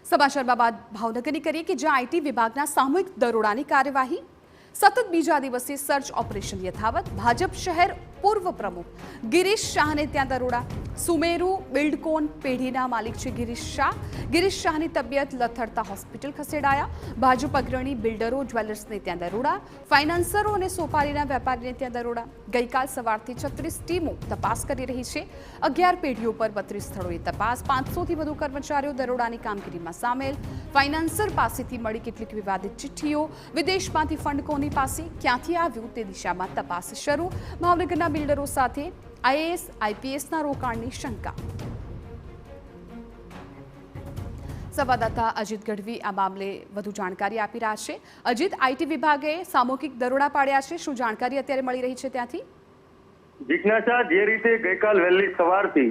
સમાચારમાં બાદ ભાવનગરની કરીએ કે જ્યાં આઈટી વિભાગના સામૂહિક દરોડાની કાર્યવાહી સતત બીજા દિવસે સર્ચ ઓપરેશન યથાવત ભાજપ શહેર પૂર્વ પ્રમુખ ગિરીશ શાહને ત્યાં દરોડા સુમેરુ બિલ્ડકોન પેઢીના માલિક છે ગિરીશ શાહની તબિયત લથડતા હોસ્પિટલ ખસેડાયા ભાજપ અગ્રણી બિલ્ડરો જ્વેલર્સને ત્યાં દરોડા ફાઇનાન્સરો અને સોપારીના વેપારીને ત્યાં દરોડા ગઈકાલ સવારથી 36 ટીમો તપાસ કરી રહી છે 11 પેઢીઓ પર 32 સ્થળોએ તપાસ 500થી વધુ કર્મચારીઓ દરોડાની કામગીરીમાં સામેલ ફાઇનાન્સર પાસેથી મળી કેટલીક વિવાદિત ચિઠ્ઠીઓ વિદેશમાંથી ફંડ કોની પાસે ક્યાંથી આવ્યું તે દિશામાં તપાસ શરૂ ભાવનગરના બિલ્ડરો સાથે આઈએએસ આઈપીએસના રોકાણની શંકા સંવાદદાતા અજીત ગઢવી આ મામલે વધુ જાણકારી આપી રહ્યા છે અજીત આઈટી વિભાગે સામૂહિક દરોડા પાડ્યા છે શું જાણકારી અત્યારે મળી રહી છે ત્યાંથી જિજ્ઞાસા જે રીતે ગઈકાલ વહેલી સવારથી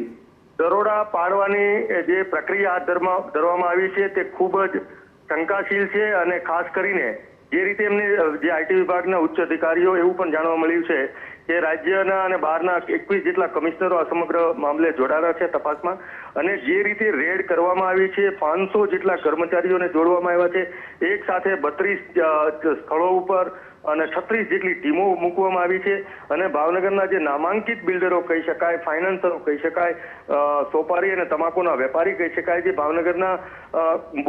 દરોડા પાડવાની જે પ્રક્રિયા હાથ ધરવામાં આવી છે તે ખૂબ જ શંકાશીલ છે અને ખાસ કરીને જે રીતે એમને જે આઈટી વિભાગના ઉચ્ચ અધિકારીઓ એવું પણ જાણવા મળ્યું છે કે રાજ્યના અને બહારના 21 જેટલા કમિશનરો આ સમગ્ર મામલે જોડાયા છે તપાસમાં અને જે રીતે રેડ કરવામાં આવી છે 500 જેટલા કર્મચારીઓને જોડવામાં આવ્યા છે એક સાથે 32 સ્થળો ઉપર અને 36 જેટલી ટીમો મૂકવામાં આવી છે અને ભાવનગરના જે નામાંકિત બિલ્ડરો કહી શકાય ફાઇનાન્સરો કહી શકાય સોપારી અને તમાકુના વેપારી કહી શકાય જે ભાવનગરના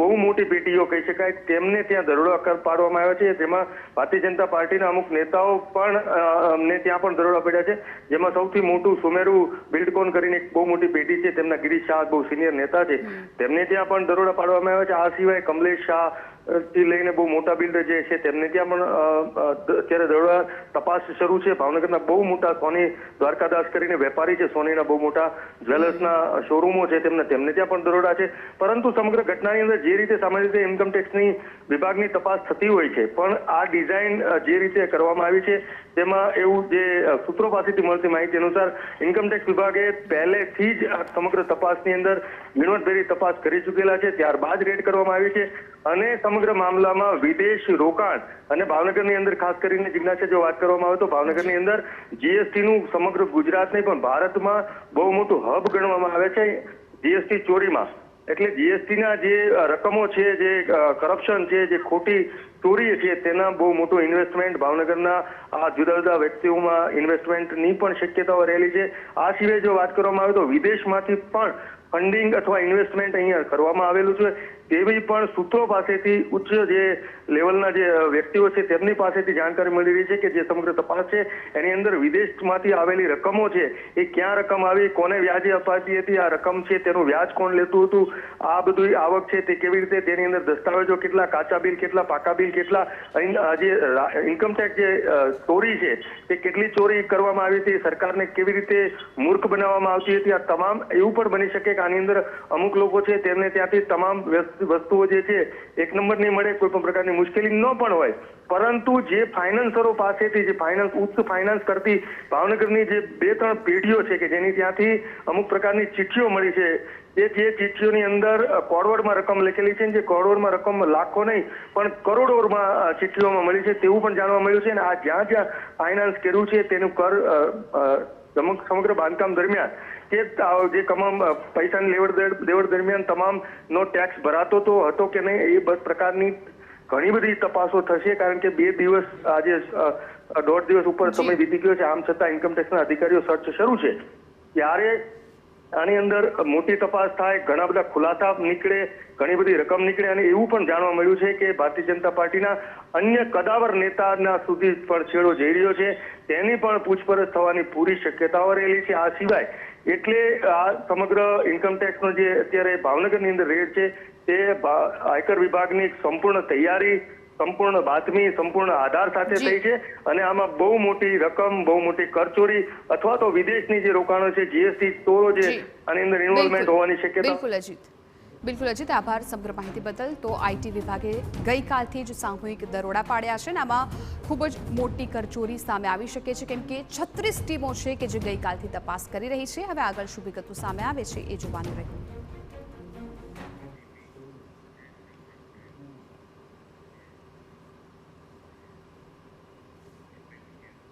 બહુ મોટી પેટીઓ કહી શકાય તેમને ત્યાં દરોડા પાડવામાં આવ્યા છે જેમાં ભારતીય જનતા પાર્ટીના અમુક નેતાઓ પણ ને ત્યાં પણ દરોડા પડ્યા છે જેમાં સૌથી મોટું સુમેરુ બિલ્ડકોન કરીને એક બહુ મોટી પેટી છે તેમના ગિરીશ શાહ બહુ સિનિયર નેતા છે તેમને ત્યાં પણ દરોડા પાડવામાં આવ્યા છે આ સિવાય કમલેશ શાહ થી લઈને બહુ મોટા બિલ્ડર જે છે તેમને ત્યાં પણ અત્યારે દરોડા તપાસ શરૂ છે ભાવનગરના બહુ મોટા સોની દ્વારકાદાસ કરીને વેપારી છે સોનીના બહુ મોટા જ્વેલર્સના શોરૂમો છે તેમને ત્યાં પણ દરોડા છે પરંતુ સમગ્ર ઘટનાની અંદર જે રીતે સામાન્ય રીતે ઇન્કમટેક્સની વિભાગની તપાસ થતી હોય છે પણ આ ડિઝાઇન જે રીતે કરવામાં આવી છે તેમાં એવું જે સૂત્રો પાસેથી મળતી માહિતી અનુસાર ઇન્કમટેક્સ વિભાગે પહેલેથી જ આ સમગ્ર તપાસની અંદર ઝીણવટભરી તપાસ કરી ચૂકેલા છે ત્યારબાદ રેડ કરવામાં આવી છે અને સમગ્ર મામલામાં વિદેશ રોકાણ અને ભાવનગરની અંદર ખાસ કરીને જિજ્ઞાસા જો વાત કરવામાં આવે તો ભાવનગરની અંદર જીએસટીનું સમગ્ર ગુજરાત નહીં પણ ભારતમાં બહુ મોટું હબ ગણવામાં આવે છે જીએસટી ચોરીમાં એટલે જીએસટીના જે રકમો છે જે કરપ્શન છે જે ખોટી ચોરી છે તેના બહુ મોટું ઇન્વેસ્ટમેન્ટ ભાવનગરના આ જુદા જુદા વ્યક્તિઓમાં ઇન્વેસ્ટમેન્ટની પણ શક્યતાઓ રહેલી છે આ સિવાય જો વાત કરવામાં આવે તો વિદેશમાંથી પણ ફંડિંગ અથવા ઇન્વેસ્ટમેન્ટ અહીંયા કરવામાં આવેલું છે તેવી પણ સૂત્રો પાસેથી ઉચ્ચ જે લેવલના જે વ્યક્તિઓ છે તેમની પાસેથી જાણકારી મળી રહી છે કે જે સમગ્ર તપાસ છે એની અંદર વિદેશમાંથી આવેલી રકમો છે એ ક્યાં રકમ આવી કોને વ્યાજે અપાતી હતી આ રકમ છે તેનું વ્યાજ કોણ લેતું હતું આ બધું આવક છે તે કેવી રીતે તેની અંદર દસ્તાવેજો કેટલા કાચા બિલ કેટલા પાકા બિલ કેટલા જે ઇન્કમટેક્સ જે ચોરી છે તે કેટલી ચોરી કરવામાં આવી હતી સરકારને કેવી રીતે મૂર્ખ બનાવવામાં આવતી હતી આ તમામ એવું પણ બની શકે કે આની અંદર અમુક લોકો છે તેમને ત્યાંથી તમામ વસ્તુઓ જે છે એક નંબર નહીં મળે કોઈ પણ પ્રકારની મુશ્કેલી ન પણ હોય પરંતુ જે ફાઇનાન્સરો પાસેથી જે ઉચ્ચ ફાઇનાન્સ કરતી ભાવનગરની જે 2-3 પેઢીઓ છે કે જેની ત્યાંથી અમુક પ્રકારની ચિઠ્ઠીઓ મળી છે જે ચિઠ્ઠીઓની અંદર કરોડોમાં રકમ લખેલી છે જે કરોડોમાં રકમ લાખો નહીં પણ કરોડોમાં ચિઠ્ઠીઓમાં મળી છે તેવું પણ જાણવા મળ્યું છે અને આ જ્યાં જ્યાં ફાઇનાન્સ કર્યું છે તેનું કર સમગ્ર બાંધકામ દરમિયાન કે જે તમામ પૈસાની લેવડ દરમિયાન તમામનો ટેક્સ ભરાતો તો હતો કે નહીં એ બસ પ્રકારની ઘણી બધી તપાસો થશે કારણ કે 2 દિવસ આજે 1.5 દિવસ ઉપર સમય વીતી ગયો છે આમ છતાં ઇન્કમટેક્સના અધિકારીઓ સર્ચ શરૂ છે ત્યારે આની અંદર મોટી તપાસ થાય ઘણા બધા ખુલાસા નીકળે ઘણી બધી રકમ નીકળે અને એવું પણ જાણવા મળ્યું છે કે ભારતીય જનતા પાર્ટીના અન્ય કદાવર નેતાના સુધી પણ છેડો જઈ રહ્યો છે તેની પણ પૂછપરછ થવાની પૂરી શક્યતાઓ રહેલી છે આ સિવાય એટલે આ સમગ્ર ઇન્કમટેક્સનો જે અત્યારે ભાવનગરની અંદર રેડ છે તે આયકર વિભાગની સંપૂર્ણ તૈયારી સંપૂર્ણ બાતમી સંપૂર્ણ આધાર સાથે થઈ છે અને આમાં બહુ મોટી રકમ બહુ મોટી કરચોરી અથવા તો વિદેશની જે રોકાણો છે જીએસટી ચોરો છે આની અંદર ઇન્વોલ્વમેન્ટ હોવાની શક્યતા બિલકુલ અજીત આભાર સમગ્ર માહિતી બદલ તો આઈટી વિભાગે ગઈકાલથી જ સામૂહિક દરોડા પાડ્યા છે અને આમાં ખૂબ જ મોટી કરચોરી સામે આવી શકે છે કેમ કે 36 ટીમો છે કે જે ગઈકાલથી તપાસ કરી રહી છે હવે આગળ શું વિગતો સામે આવે છે એ જોવાનું રહ્યું